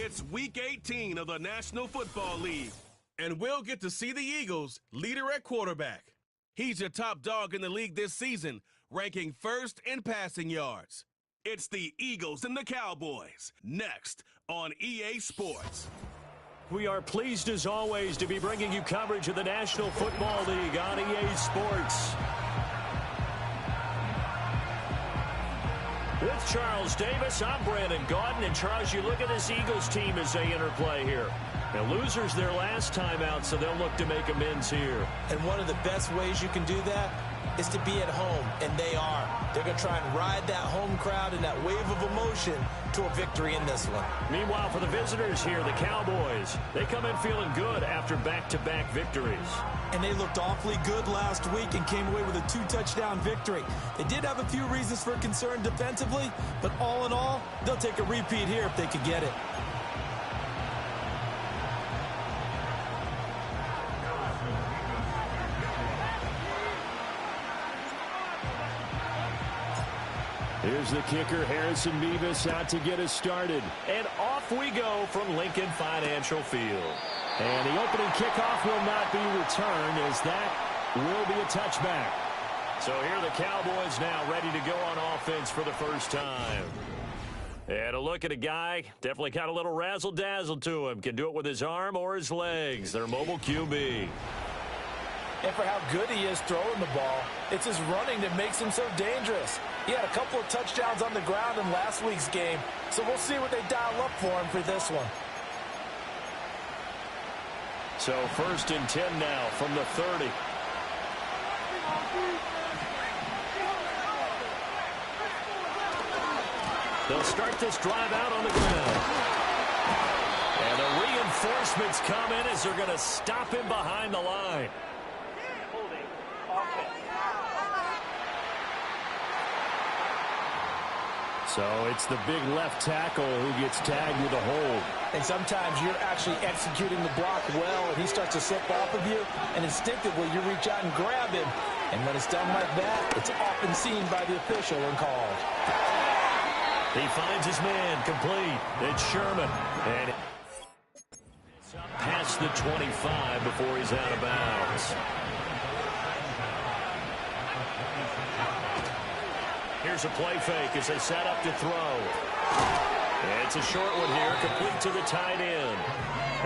It's Week 18 of the National Football League, and we'll get to see the Eagles' leader at quarterback. He's your top dog in the league this season, ranking first in passing yards. It's the Eagles and the Cowboys, next on EA Sports. We are pleased as always to be bringing you coverage of the National Football League on EA Sports. With Charles Davis, I'm Brandon Gaudin. And Charles, you look at this Eagles team as they interplay here. Now, losers their last time out, so they'll look to make amends here. And one of the best ways you can do that is to be at home, and they are. They're going to try and ride that home crowd and that wave of emotion to a victory in this one. Meanwhile, for the visitors here, the Cowboys, they come in feeling good after back-to-back victories. And they looked awfully good last week and came away with a 2-touchdown victory. They did have a few reasons for concern defensively, but all in all, they'll take a repeat here if they could get it. Here's the kicker, Harrison Mevis, out to get us started. And off we go from Lincoln Financial Field. And the opening kickoff will not be returned, as that will be a touchback. So here the Cowboys now ready to go on offense for the first time. And a look at a guy, definitely got a little razzle-dazzle to him. Can do it with his arm or his legs. Their mobile QB. And for how good he is throwing the ball, it's his running that makes him so dangerous. He had a couple of touchdowns on the ground in last week's game, so we'll see what they dial up for him for this one. So 1st and 10 now from the 30. They'll start this drive out on the ground. And the reinforcements come in as they're going to stop him behind the line. So it's the big left tackle who gets tagged with a hold. And sometimes you're actually executing the block well, and he starts to slip off of you, and instinctively you reach out and grab him. And when it's done like that, it's often seen by the official and called. He finds his man complete. It's Sherman. And past the 25 before he's out of bounds. Here's a play fake as they set up to throw. It's a short one here, complete to the tight end.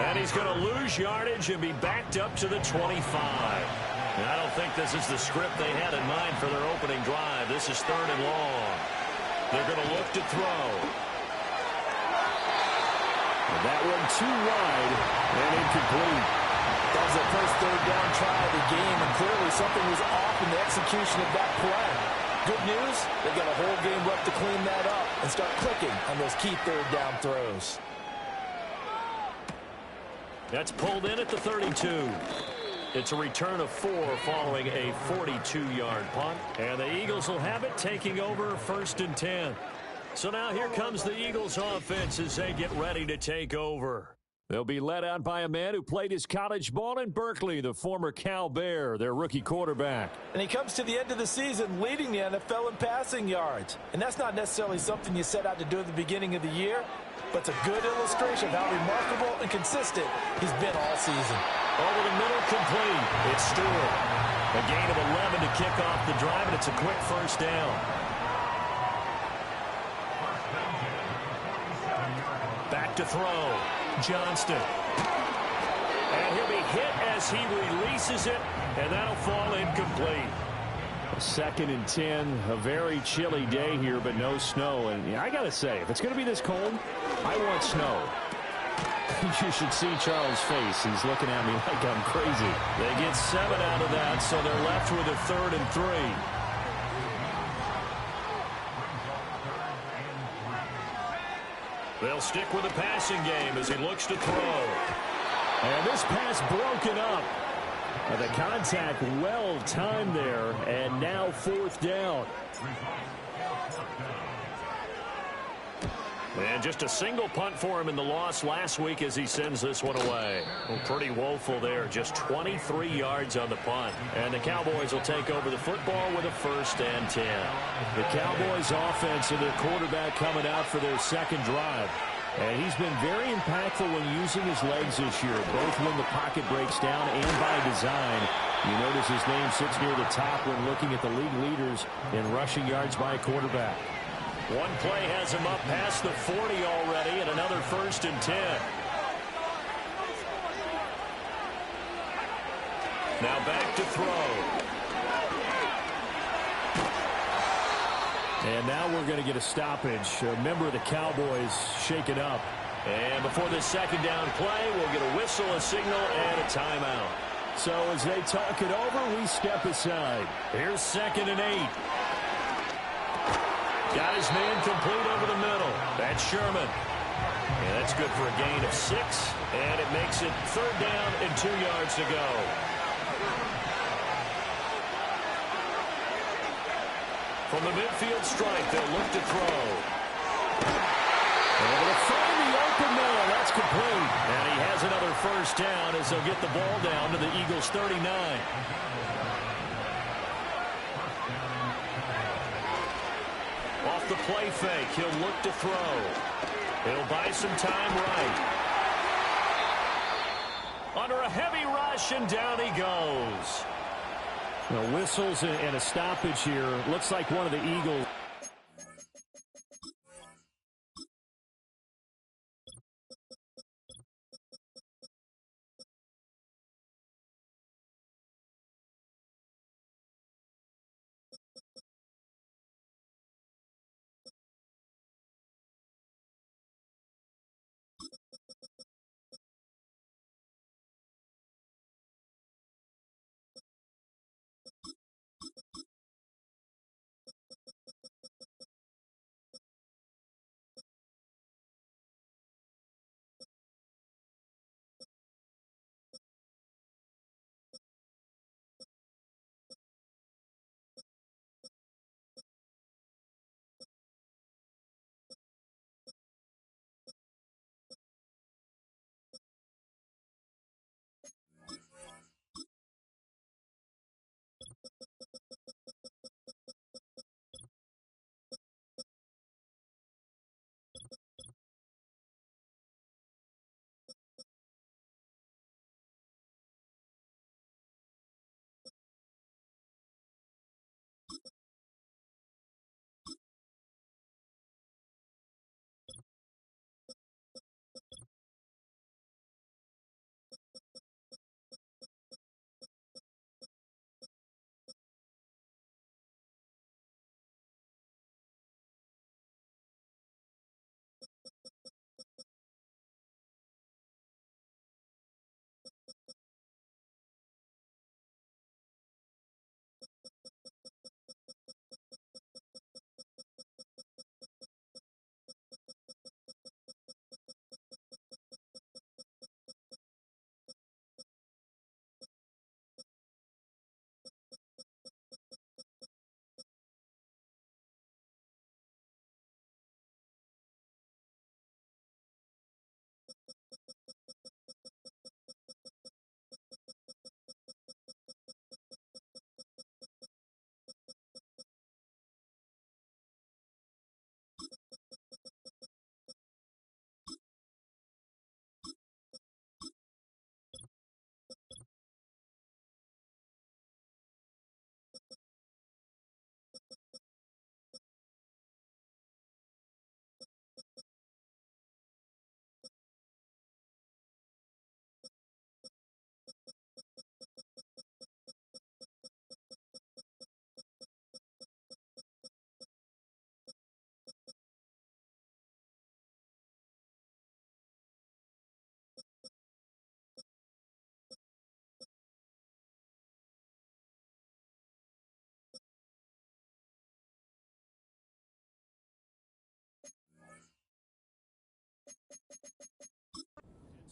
And he's going to lose yardage and be backed up to the 25. And I don't think this is the script they had in mind for their opening drive. This is 3rd and long. They're going to look to throw. That one too wide and incomplete. That was the first 3rd down try of the game, and clearly something was off in the execution of that play. Good news, they've got a whole game left to clean that up and start clicking on those key 3rd down throws. That's pulled in at the 32. It's a return of 4 following a 42-yard punt. And the Eagles will have it, taking over 1st and 10. So now here comes the Eagles offense as they get ready to take over. They'll be led out by a man who played his college ball in Berkeley, the former Cal Bear, their rookie quarterback. And he comes to the end of the season leading the NFL in passing yards. And that's not necessarily something you set out to do at the beginning of the year, but it's a good illustration of how remarkable and consistent he's been all season. Over the middle, complete. It's Stewart. A gain of 11 to kick off the drive, and it's a quick 1st down. Back to throw. Johnston. And he'll be hit as he releases it, and that'll fall incomplete. 2nd and 10, a very chilly day here, but no snow. And I got to say, if it's going to be this cold, I want snow. You should see Charles' face. He's looking at me like I'm crazy. They get 7 out of that, so they're left with a 3rd and 3. They'll stick with the passing game as he looks to throw. And this pass broken up. The contact well timed there, and now 4th down. And just a single punt for him in the loss last week as he sends this one away. Well, pretty woeful there. Just 23 yards on the punt. And the Cowboys will take over the football with a 1st and 10. The Cowboys offense and their quarterback coming out for their 2nd drive. And he's been very impactful when using his legs this year, both when the pocket breaks down and by design. You notice his name sits near the top when looking at the league leaders in rushing yards by a quarterback. One play has him up past the 40 already, and another 1st and 10. Now back to throw. And now we're going to get a stoppage. A member of the Cowboys shaken up. And before this second down play, we'll get a whistle, a signal, and a timeout. So as they talk it over, we step aside. Here's 2nd and 8. Got his man complete over the middle. That's Sherman. And that's good for a gain of 6. And it makes it 3rd down and 2 yards to go. From the midfield strike, they'll look to throw. Able to find the open man. That's complete. And he has another 1st down as they'll get the ball down to the Eagles' 39. Off the play fake, he'll look to throw. He'll buy some time right. Under a heavy rush, and down he goes. Whistles and a stoppage here. Looks like one of the Eagles.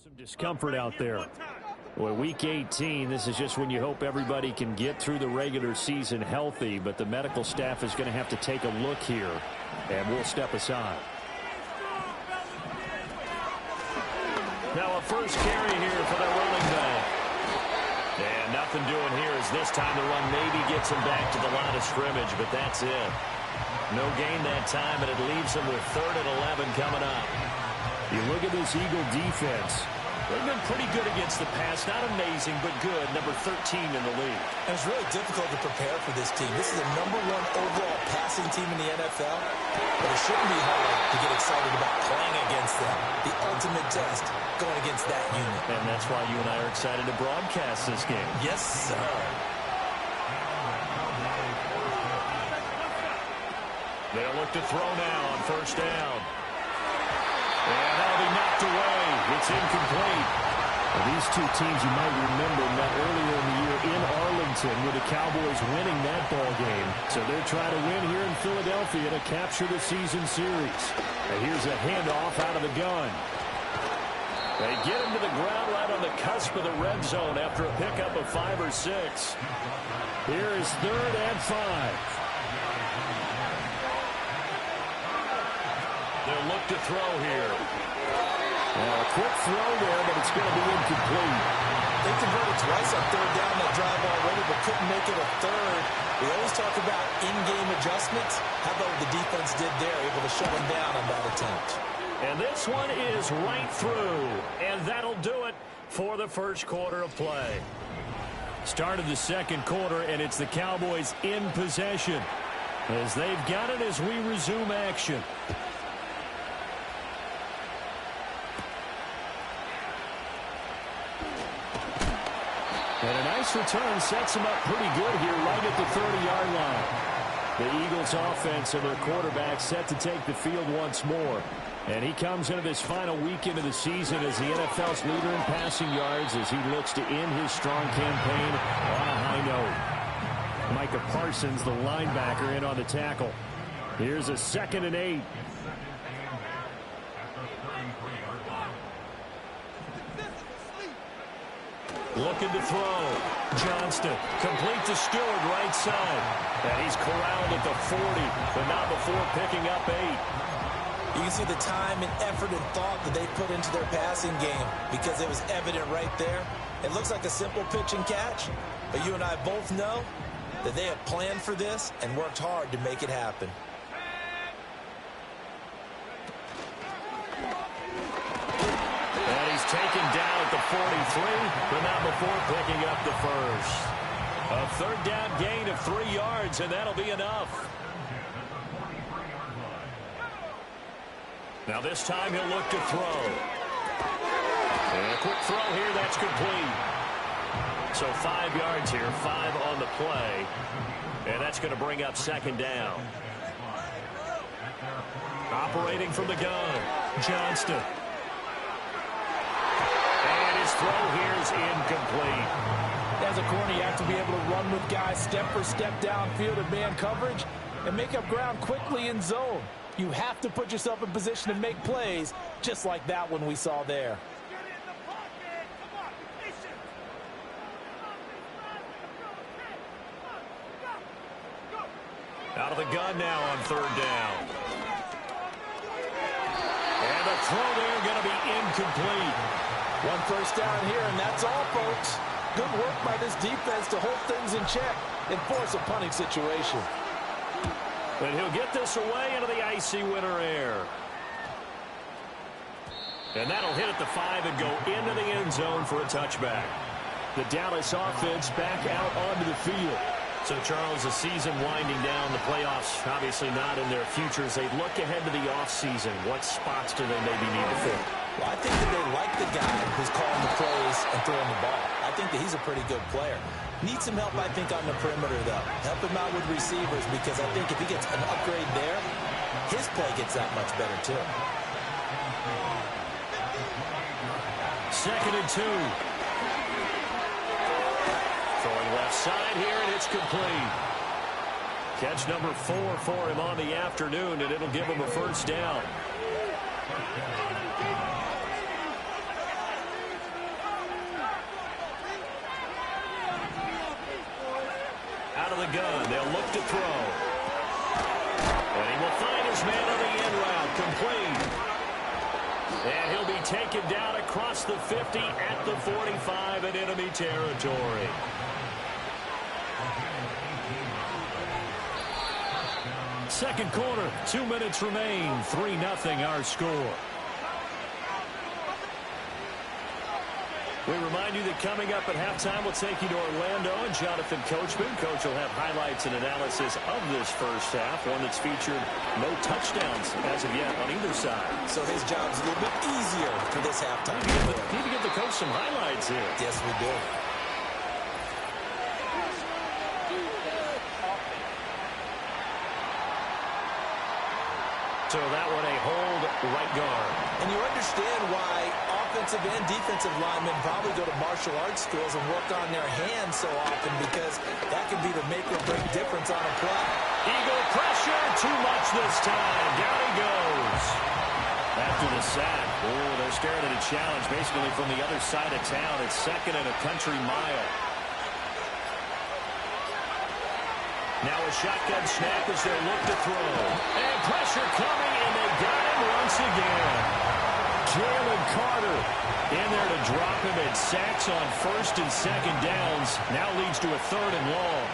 Some discomfort out there. Well, week 18, this is just when you hope everybody can get through the regular season healthy, but the medical staff is going to have to take a look here, and we'll step aside. Now a first carry here for the running back. And nothing doing here as this time the run maybe gets him back to the line of scrimmage, but that's it. No gain that time, and it leaves him with 3rd and 11 coming up. You look at this Eagle defense. They've been pretty good against the pass. Not amazing, but good. Number 13 in the league. And it's really difficult to prepare for this team. This is the #1 overall passing team in the NFL. But it shouldn't be hard to get excited about playing against them. The ultimate test going against that unit. And that's why you and I are excited to broadcast this game. Yes, sir. They'll look to throw now on first down. And that'll be knocked away. It's incomplete. Well, these two teams, you might remember, met earlier in the year in Arlington with the Cowboys winning that ball game. So they're trying to win here in Philadelphia to capture the season series. And here's a handoff out of the gun. They get him to the ground right on the cusp of the red zone after a pickup of 5 or 6. Here is 3rd and 5. They'll look to throw here. Well, a quick throw there, but it's going to be incomplete. They converted twice on 3rd down that drive already, but couldn't make it a 3rd. We always talk about in-game adjustments. How about what the defense did there, able to shut them down on that attempt. And this one is right through. And that'll do it for the first quarter of play. Started the second quarter, and it's the Cowboys in possession as they've got it as we resume action. And a nice return sets them up pretty good here right at the 30-yard line. The Eagles offense and their quarterback set to take the field once more. And he comes into this final weekend of the season as the NFL's leader in passing yards as he looks to end his strong campaign on a high note. Micah Parsons, the linebacker, in on the tackle. Here's a 2nd and 8. Looking to throw. Johnston complete to Stewart right side. And he's corralled at the 40, but not before picking up 8. You can see the time and effort and thought that they put into their passing game because it was evident right there. It looks like a simple pitch and catch, but you and I both know that they had planned for this and worked hard to make it happen. And he's taken down at the 43, but not before picking up the first. A 3rd down gain of 3 yards, and that'll be enough. Now this time he'll look to throw. And a quick throw here, that's complete. So 5 yards here, 5 on the play. And that's going to bring up 2nd down. Operating from the gun, Johnston. And his throw here is incomplete. As a corner, you have to be able to run with guys step for step downfield in man coverage and make up ground quickly in zone. You have to put yourself in position to make plays, just like that one we saw there. Out of the gun now on 3rd down. And the throw there going to be incomplete. 1 first down here, and that's all, folks. Good work by this defense to hold things in check and force a punting situation. And he'll get this away into the icy winter air. And that'll hit at the 5 and go into the end zone for a touchback. The Dallas offense back out onto the field. So, Charles, the season winding down, the playoffs obviously not in their futures. They look ahead to the offseason. What spots do they maybe need to fill? Well, I think that they like the guy who's calling the plays and throwing the ball. I think that he's a pretty good player. Needs some help, I think, on the perimeter, though. Help him out with receivers because I think if he gets an upgrade there, his play gets that much better, too. 2nd and 2. Throwing left side here, and it's complete. Catch number 4 for him on the afternoon, and it'll give him a first down. Out of the gun, they'll look to throw. And he will find his man on the end route, complete. And he'll be taken down across the 50 at the 45 in enemy territory. Second quarter, 2 minutes remain, 3-0 our score. that coming up at halftime, we'll take you to Orlando and Jonathan Coachman. Coach will have highlights and analysis of this first half, one that's featured no touchdowns as of yet on either side. So his job's a little bit easier for this halftime. Need to give the coach some highlights here. Yes, we do. So that one a hold right guard. And you understand why offensive and defensive linemen probably go to martial arts schools and work on their hands so often, because that can be the make or break difference on a play. Eagle pressure, too much this time. Down he goes. After the sack, oh, they're staring at a challenge basically from the other side of town. It's second and a country mile. Now a shotgun snap as they look to throw. And pressure coming, and they got him once again. Jalen Carter in there to drop him, and sacks on first and second downs. Now leads to a third and long.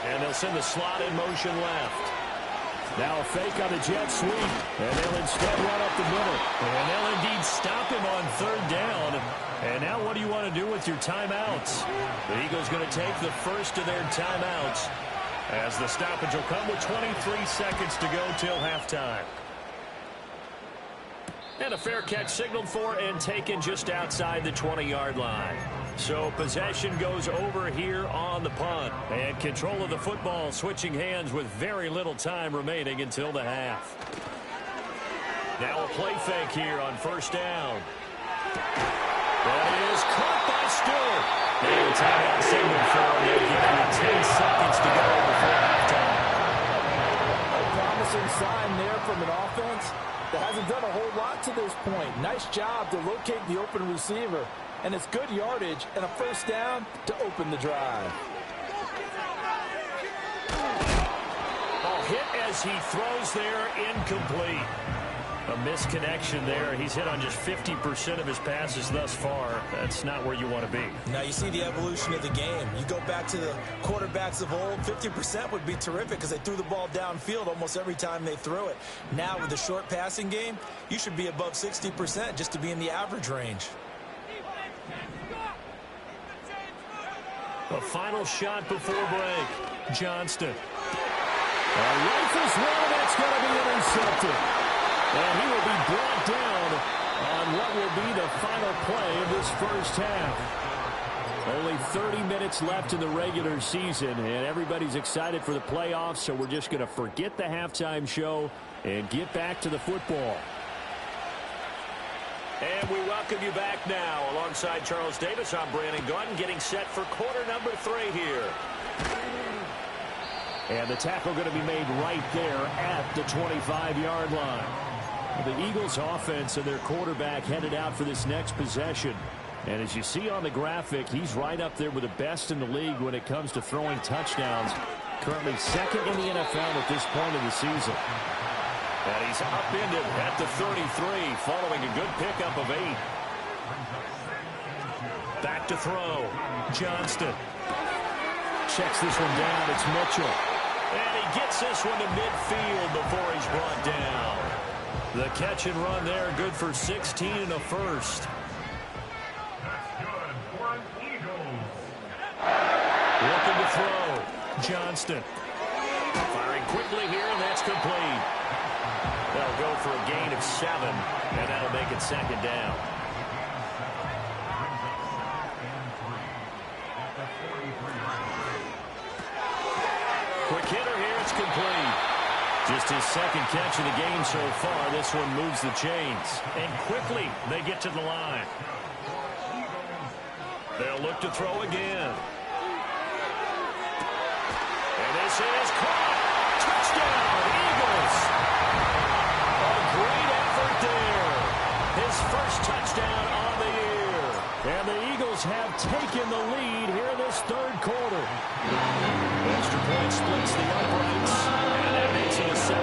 And they'll send the slot in motion left. Now a fake on the jet sweep, and they'll instead run up the middle. And they'll indeed stop him on third down. And now what do you want to do with your timeouts? The Eagles going to take the first of their timeouts, as the stoppage will come with 23 seconds to go till halftime. And a fair catch signaled for and taken just outside the 20-yard line. So possession goes over here on the punt. And control of the football switching hands with very little time remaining until the half. Now a play fake here on first down. That is caught by Stewart. And timeout signal for him. They're giving it 10 seconds to go before halftime. A promising sign there from an offense that hasn't done a whole lot to this point. Nice job to locate the open receiver. And it's good yardage and a first down to open the drive. Oh, hit as he throws there, incomplete. A misconnection there. He's hit on just 50% of his passes thus far. That's not where you want to be. Now you see the evolution of the game. You go back to the quarterbacks of old, 50% would be terrific because they threw the ball downfield almost every time they threw it. Now with the short passing game, you should be above 60% just to be in the average range. A final shot before break. Johnston. A rifles one, that's going to be intercepted. And he will be brought down on what will be the final play of this first half. Only 30 minutes left in the regular season, and everybody's excited for the playoffs, so we're just going to forget the halftime show and get back to the football. And we welcome you back now. Alongside Charles Davis, I'm Brandon Gaudin, getting set for quarter number 3 here. And the tackle going to be made right there at the 25-yard line. The Eagles offense and their quarterback headed out for this next possession. And as you see on the graphic, he's right up there with the best in the league when it comes to throwing touchdowns. Currently second in the NFL at this point of the season. And he's upended at the 33 following a good pickup of 8. Back to throw. Johnston. Checks this one down. It's Mitchell. And he gets this one to midfield before he's brought down. The catch and run there, good for 16 and a first. Looking to throw. Johnston. Firing quickly here, and that's complete. They'll go for a gain of 7, and that'll make it second down. Quick hitter here, it's complete. Just his second catch of the game so far. This one moves the chains. And quickly, they get to the line. They'll look to throw again. And this is caught. Touchdown, Eagles. A great effort there. His first touchdown on the year. And the Eagles have taken the lead here in this third quarter. Extra point splits the uprights. And that makes it a 7-3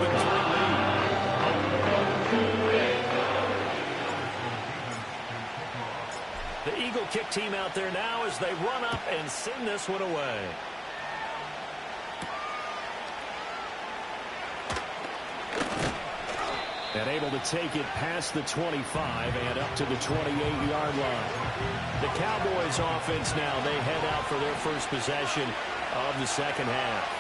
lead. The Eagle kick team out there now as they run up and send this one away. And able to take it past the 25 and up to the 28-yard line. The Cowboys offense now, they head out for their first possession of the second half.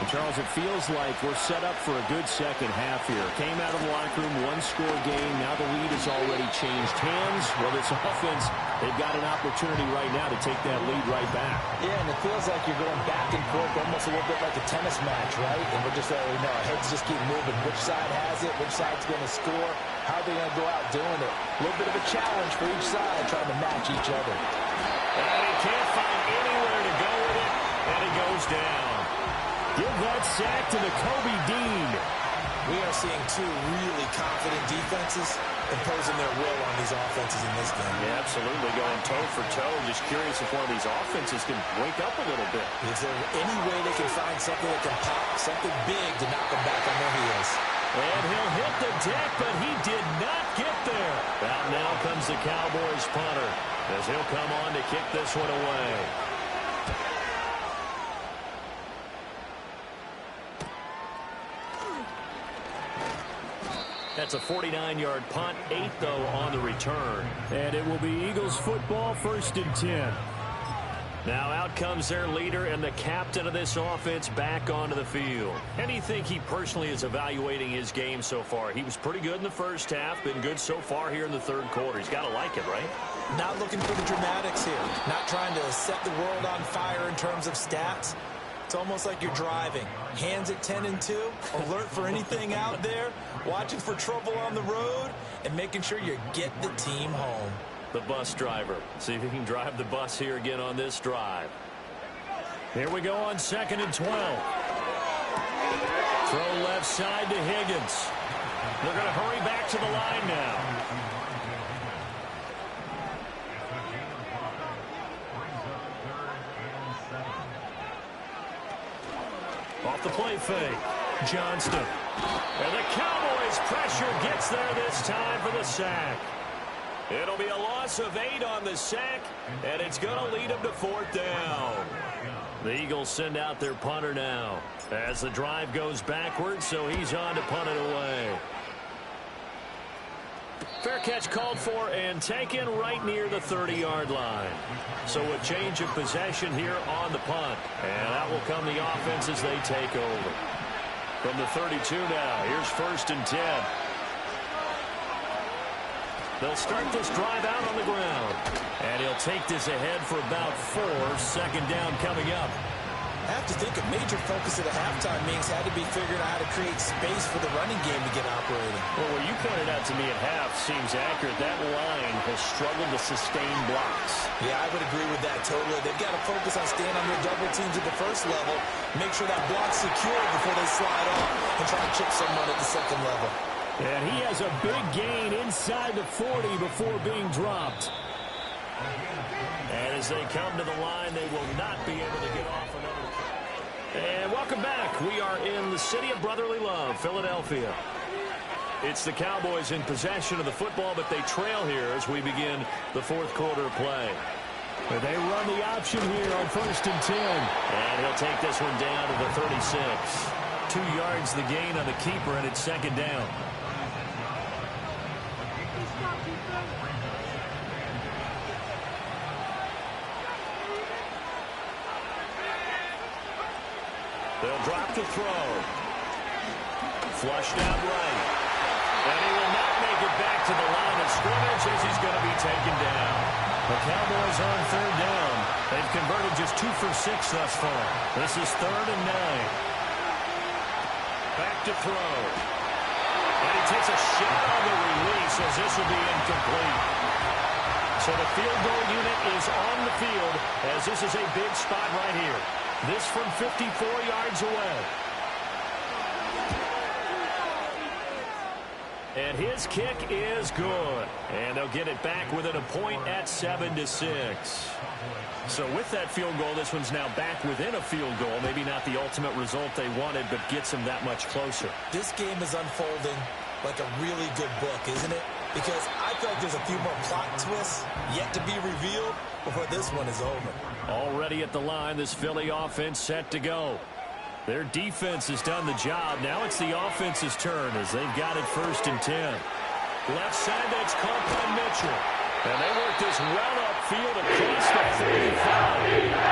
And Charles, it feels like we're set up for a good second half here. Came out of the locker room, one-score game. Now the lead has already changed hands. Well, this offense, they've got an opportunity right now to take that lead right back. Yeah, and it feels like you're going back and forth almost a little bit like a tennis match, right? And we're just letting you know, our heads just keep moving. Which side has it? Which side's going to score? How are they going to go out doing it? A little bit of a challenge for each side, trying to match each other. And he can't find anywhere to go with it, and he goes down. Give that sack to the Kobe Dean. We are seeing two really confident defenses imposing their will on these offenses in this game. Yeah, absolutely, going toe for toe. Just curious if one of these offenses can wake up a little bit. Is there any way they can find something that can pop, something big to knock them back on their heels? And he'll hit the deck, but he did not get there. Out now comes the Cowboys punter as he'll come on to kick this one away. That's a 49-yard punt, 8 though on the return. And it will be Eagles football, 1st and 10. Now out comes their leader and the captain of this offense back onto the field. How do you think he personally is evaluating his game so far? He was pretty good in the first half, been good so far here in the third quarter. He's got to like it, right? Not looking for the dramatics here. Not trying to set the world on fire in terms of stats. It's almost like you're driving. Hands at 10 and 2, alert for anything out there, watching for trouble on the road, and making sure you get the team home. The bus driver. See if he can drive the bus here again on this drive. Here we go on 2nd and 12. Throw left side to Higgins. They're going to hurry back to the line now. Off the play fake. Johnston. And the Cowboys pressure gets there this time for the sack. It'll be a loss of 8 on the sack, and it's going to lead them to 4th down. The Eagles send out their punter now as the drive goes backwards, so he's on to punt it away. Fair catch called for and taken right near the 30-yard line. So a change of possession here on the punt. And out will come the offense as they take over. From the 32 now, here's 1st and 10. They'll start this drive out on the ground. And he'll take this ahead for about 4. 2nd down coming up. I have to think a major focus at the halftime means had to be figuring out how to create space for the running game to get operating. Well, what you pointed out to me at half seems accurate. That line has struggled to sustain blocks. Yeah, I would agree with that totally. They've got to focus on staying on their double teams at the first level, make sure that block's secure before they slide off and try to chip someone at the second level. And he has a big gain inside the 40 before being dropped. And as they come to the line, they will not be able to get off another. And welcome back. We are in the city of brotherly love, Philadelphia. It's the Cowboys in possession of the football, but they trail here as we begin the 4th quarter play. But they run the option here on 1st and 10. And he'll take this one down to the 36. 2 yards the gain on the keeper, and it's 2nd down. They'll drop to throw. Flushed out right. And he will not make it back to the line of scrimmage as he's going to be taken down. The Cowboys on 3rd down. They've converted just 2 for 6 thus far. This is 3rd and 9. Back to throw. And he takes a shot on the release as this will be incomplete. So the field goal unit is on the field as this is a big spot right here. This from 54 yards away. And his kick is good. And they'll get it back within a point at 7-6. So with that field goal, this one's now back within a field goal. Maybe not the ultimate result they wanted, but gets them that much closer. This game is unfolding like a really good book, isn't it? Because I feel like there's a few more plot twists yet to be revealed before this one is over. Already at the line, this Philly offense set to go. Their defense has done the job. Now it's the offense's turn as they've got it 1st and 10. Left side, that's caught by Mitchell. And they work this well upfield across the 35.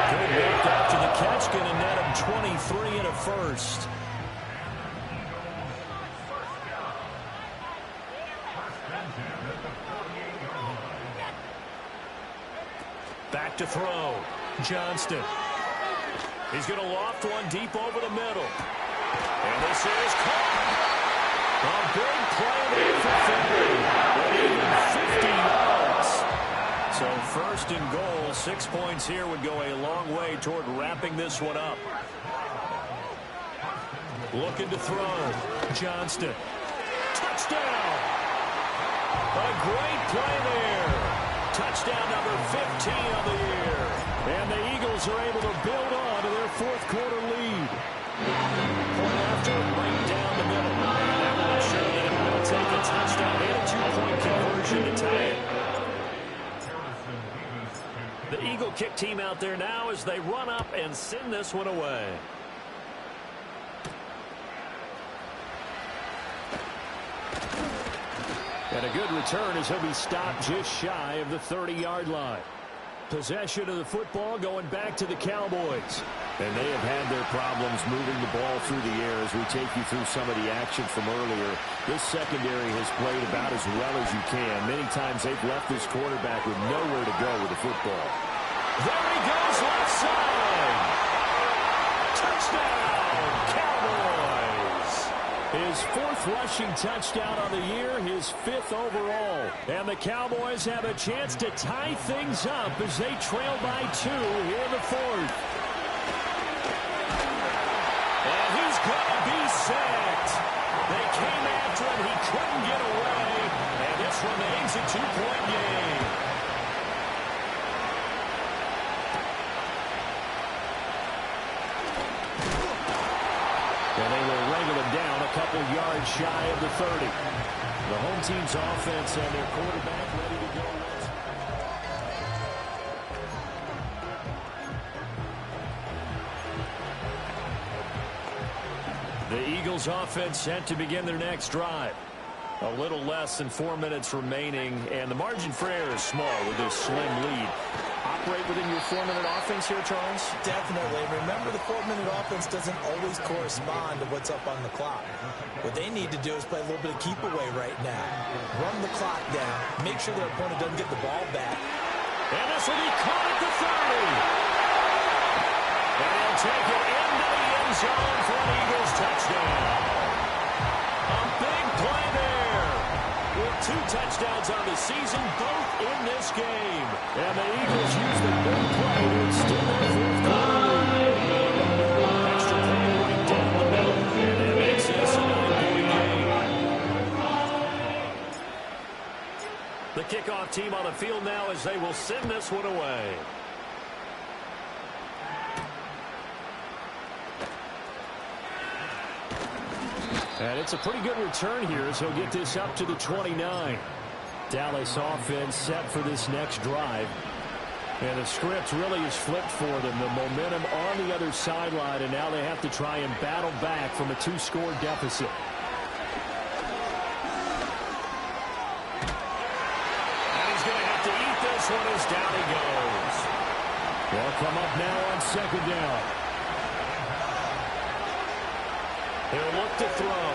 Good work after the catch, going to net him 23 and a first. Back to throw. Johnston. He's going to loft one deep over the middle. And this is caught. A big play there for Finley. Even 50 yards. So 1st and goal, 6 points here would go a long way toward wrapping this one up. Looking to throw. Johnston. Touchdown. A great play there. Touchdown number 15 of the year. And the Eagles are able to build on to their 4th quarter lead. Point after, right down the middle. That will ensure that it will take a touchdown and a 2-point conversion to tie it. The Eagle kick team out there now as they run up and send this one away. And a good return as he'll be stopped just shy of the 30-yard line. Possession of the football going back to the Cowboys. And they have had their problems moving the ball through the air as we take you through some of the action from earlier. This secondary has played about as well as you can. Many times they've left this quarterback with nowhere to go with the football. There he goes left side. Touchdown, Cowboys. His 4th rushing touchdown on the year, his 5th overall. And the Cowboys have a chance to tie things up as they trail by 2 here in the 4th. And he's going to be sacked. They came after him. He couldn't get away. And this remains a 2-point game. And they will wrangle him down a couple yards shy of the 30. The home team's offense and their quarterback ready to go. The Eagles offense set to begin their next drive. A little less than 4 minutes remaining, and the margin for error is small with this slim lead. Operate within your 4-minute offense here, Charles? Definitely. Remember, the 4-minute offense doesn't always correspond to what's up on the clock. What they need to do is play a little bit of keep away right now. Run the clock down. Make sure their opponent doesn't get the ball back. And this will be caught at the 30. And they'll take it into the end zone for an Eagles touchdown. A big play there. With 2 touchdowns on the season, both in this game. And the Eagles use the big play to extend their 4th quarter lead. Extra play right down the middle. And that makes this a 9-point game. The kickoff team on the field now as they will send this one away. And it's a pretty good return here as he'll get this up to the 29. Dallas offense set for this next drive. And the script really is flipped for them. The momentum on the other sideline, and now they have to try and battle back from a 2-score deficit. And he's going to have to eat this one as down he goes. They'll come up now on 2nd down. He'll look to throw.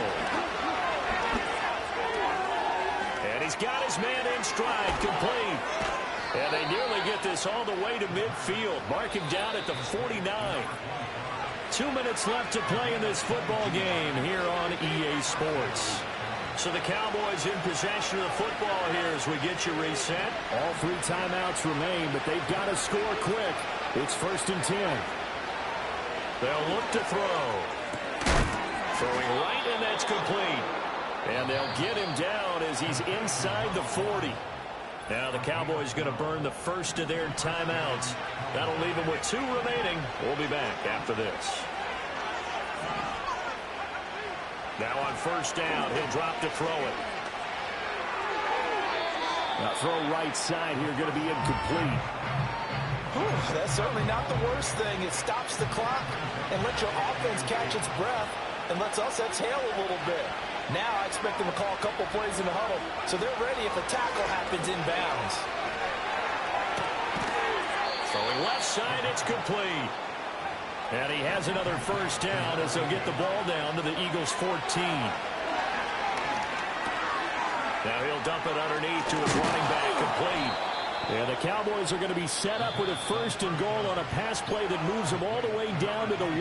And he's got his man in stride, complete. And they nearly get this all the way to midfield. Mark him down at the 49. 2 minutes left to play in this football game here on EA Sports. So the Cowboys in possession of the football here as we get you reset. All 3 timeouts remain, but they've got to score quick. It's 1st and 10. They'll look to throw. Throwing right, and that's complete. And they'll get him down as he's inside the 40. Now the Cowboys going to burn the first of their timeouts. That'll leave them with 2 remaining. We'll be back after this. Now on 1st down, he'll drop to throw it. Throw right side here, going to be incomplete. That's certainly not the worst thing. It stops the clock and lets your offense catch its breath and lets us exhale a little bit. Now I expect them to call a couple plays in the huddle, so they're ready if a tackle happens inbounds. Throwing left side, it's complete. And he has another first down as they'll get the ball down to the Eagles' 14. Now he'll dump it underneath to his running back, complete. And the Cowboys are going to be set up with a first and goal on a pass play that moves them all the way down to the 1.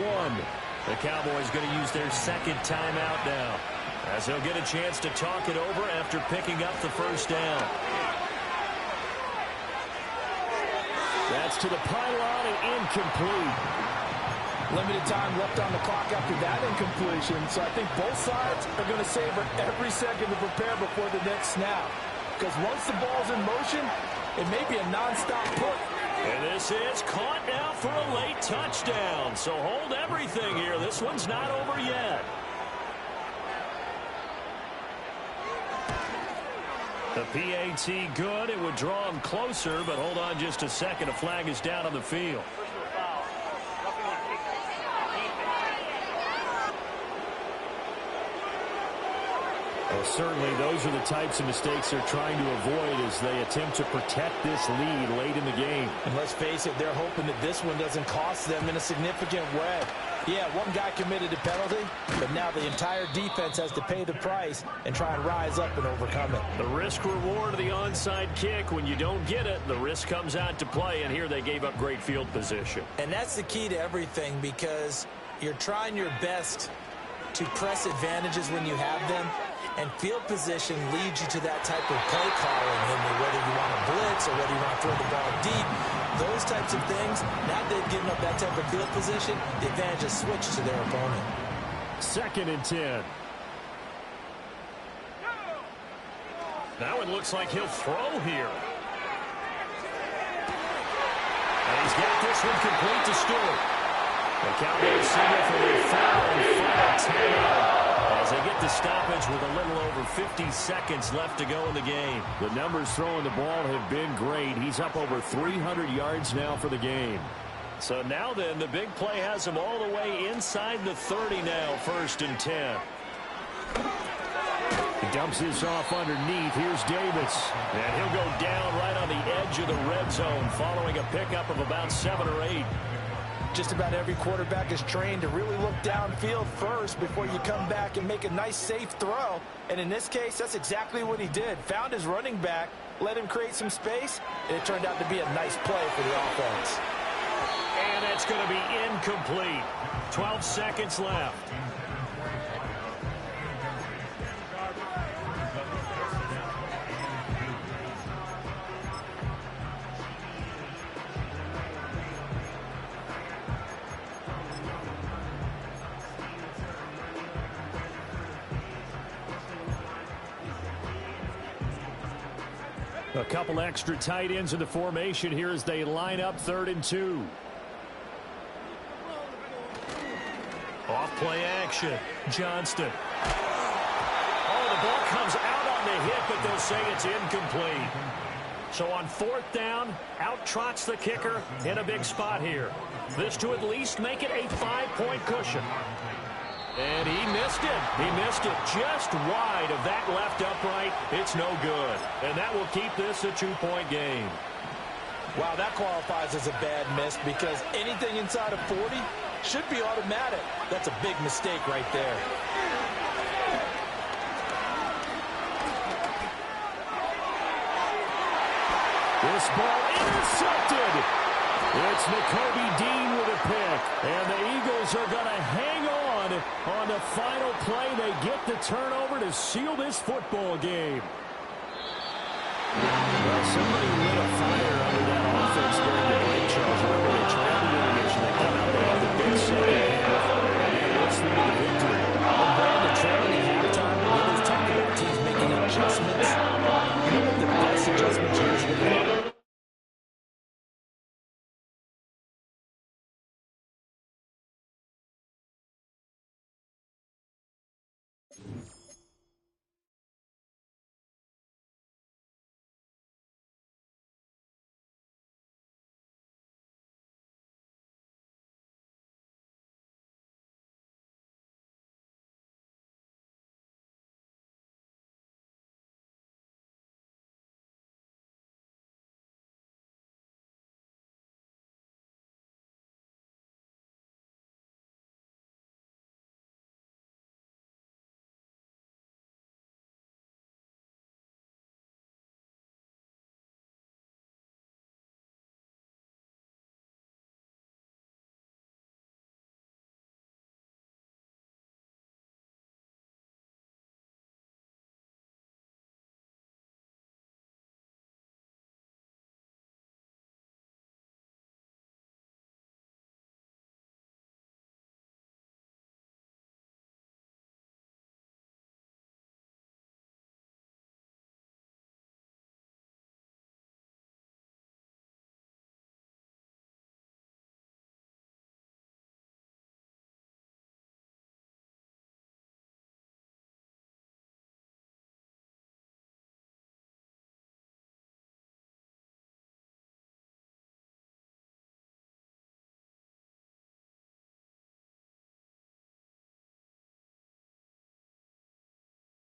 The Cowboys going to use their second timeout now, as they'll get a chance to talk it over after picking up the first down. That's to the pylon and incomplete. Limited time left on the clock after that incompletion, so I think both sides are going to savor every second to prepare before the next snap. Because once the ball's in motion, it may be a non-stop put. And this is caught now for a late touchdown. So hold everything here. This one's not over yet. The PAT good. It would draw him closer, but hold on just a second. A flag is down on the field. Well, certainly those are the types of mistakes they're trying to avoid as they attempt to protect this lead late in the game. And let's face it, they're hoping that this one doesn't cost them in a significant way. Yeah, one guy committed a penalty, but now the entire defense has to pay the price and try and rise up and overcome it. The risk-reward of the onside kick. When you don't get it, the risk comes out to play, and here they gave up great field position. And that's the key to everything, because you're trying your best to press advantages when you have them. And field position leads you to that type of play calling, whether you want to blitz or whether you want to throw the ball deep. Those types of things, now they've given up that type of field position, the advantage is switched to their opponent. 2nd and 10. Now it looks like he'll throw here. And he's got this one complete to Stewart. The Cowboys signal for their foul and final timeout as they get the stoppage with a little over 50 seconds left to go in the game. The numbers throwing the ball have been great. He's up over 300 yards now for the game. So now then, the big play has him all the way inside the 30 now, 1st and 10. He dumps this off underneath. Here's Davis. And he'll go down right on the edge of the red zone following a pickup of about 7 or 8. Just about every quarterback is trained to really look downfield first before you come back and make a nice, safe throw. And in this case, that's exactly what he did. Found his running back, let him create some space, and it turned out to be a nice play for the offense. And it's going to be incomplete. 12 seconds left. A couple extra tight ends in the formation here as they line up 3rd and 2. Off play action. Johnston. Oh, the ball comes out on the hit, but they'll say it's incomplete. So on 4th down, out trots the kicker in a big spot here. This to at least make it a 5-point cushion. And he missed it. He missed it just wide of that left upright. It's no good. And that will keep this a 2-point game. Wow, that qualifies as a bad miss because anything inside of 40 should be automatic. That's a big mistake right there. This ball intercepted. It's Nakobe Dean with a pick. And the Eagles are going to hang on the final play. They get the turnover to seal this football game. Well, somebody lit a fire under that offense during the break, Charles. Remember, they